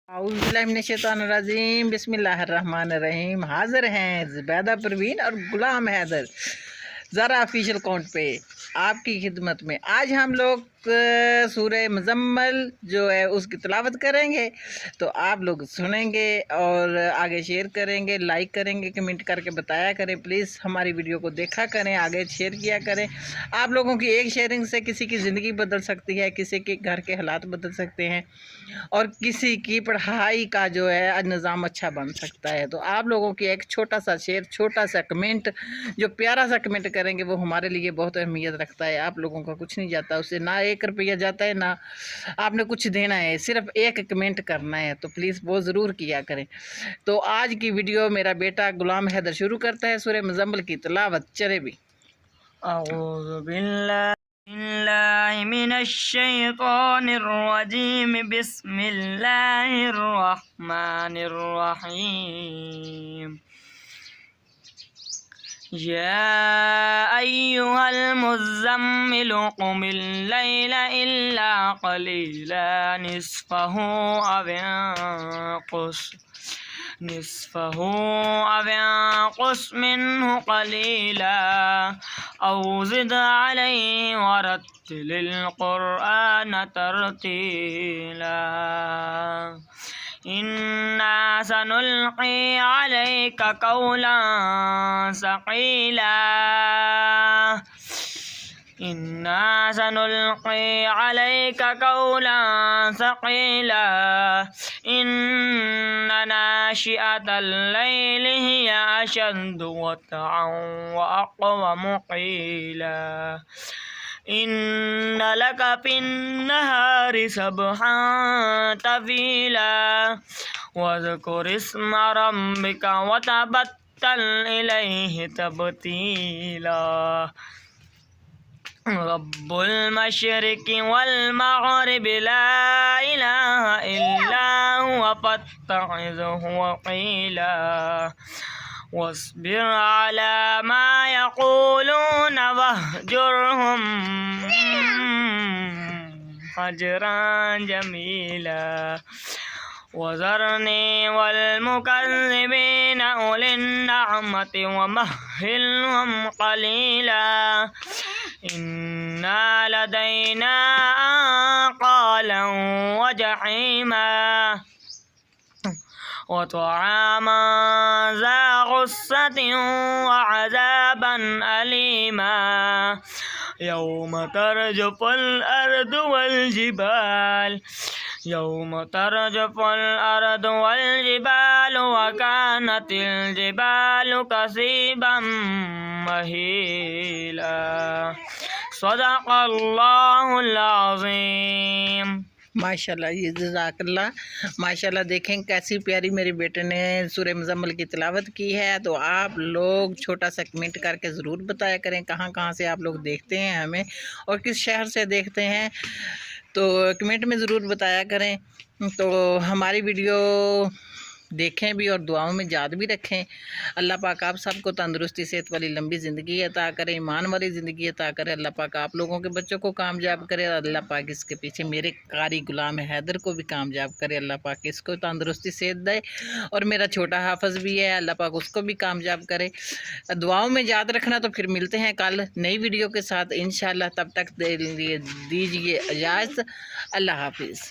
औज़ुबिल्लाहिमिनश्शैतानिर्रजीम बिस्मिल्लाहिर्रहमानिर्रहीम। हाजिर हैं ज़ुबैदा परवीन और गुलाम हैदर ज़रा ऑफिशियल अकाउंट पे आपकी खिदमत में। आज हम लोग सूरह मुज़म्मल जो है उसकी तिलावत करेंगे, तो आप लोग सुनेंगे और आगे शेयर करेंगे, लाइक करेंगे, कमेंट करके बताया करें। प्लीज़ हमारी वीडियो को देखा करें, आगे शेयर किया करें। आप लोगों की एक शेयरिंग से किसी की ज़िंदगी बदल सकती है, किसी के घर के हालात बदल सकते हैं और किसी की पढ़ाई का जो है निज़ाम अच्छा बन सकता है। तो आप लोगों की एक छोटा सा शेयर, छोटा सा कमेंट, जो प्यारा सा कमेंट करेंगे वो हमारे लिए बहुत अहमियत रखता है। आप लोगों का कुछ नहीं जाता, उससे ना 1 रुपया जाता है, ना आपने कुछ देना है, सिर्फ एक कमेंट करना है। तो प्लीज़ वो ज़रूर किया करें। तो आज की वीडियो मेरा बेटा गुलाम हैदर शुरू करता है सूरह मुज़म्मल की तिलावत। चले भी। أعوذ بالله من الشيطان الرجيم بسم الله الرحمن الرحيم يا أيها المزمل قم الليل إلا قليلا نصفه أو انقص منه قليلا أو زد عليه ورتل القرآن ترتيلا إنا سنلقي عليك قولا ثقيلا إنا سنلقي عليك قولا ثقيلا إن ناشئة الليل هي أشد وطئا وأقوم قيلا إن لك في النهار سبحا طويلا واذكر اسم ربك وتبتل إليه تبتيلا رب المشرق والمغرب لا إله إلا هو فاتخذه وكيلا واصبر على ما يقولون واهجرهم هجرا جميلا وذرني والمكذبين أولي النعمة ومهلهم قليلا إن لدينا أنقالا وجحيما وطعاما ذا غصة وعذابا أليما يوم ترجف الأرض والجبال وكانت الجبال كثيبا مهيلا صدق الله العظيم। माशाल्लाह, ये जज़ाकल्लाह। माशाल्लाह, देखें कैसी प्यारी मेरे बेटे ने सूरह मुज़म्मल की तिलावत की है। तो आप लोग छोटा सा कमेंट करके ज़रूर बताया करें कहाँ कहाँ से आप लोग देखते हैं हमें और किस शहर से देखते हैं, तो कमेंट में ज़रूर बताया करें। तो हमारी वीडियो देखें भी और दुआओं में याद भी रखें। अल्लाह पाक आप सबको तंदुरुस्ती, सेहत वाली लंबी ज़िंदगी अता करे, ईमान वाली ज़िंदगी अता करे। अल्लाह पाक आप लोगों के बच्चों को कामयाब करे। अल्लाह पाक इसके पीछे मेरे कारी गुलाम हैदर को भी कामयाब करे। अल्लाह पाक इसको तंदुरुस्ती, सेहत दे और मेरा छोटा हाफिज़ भी है, अल्लाह पाक उसको भी कामयाब करे। दुआओं में याद रखना। तो फिर मिलते हैं कल नई वीडियो के साथ इंशाअल्लाह। तब तक दीजिए इजाज़त। अल्लाह हाफिज़।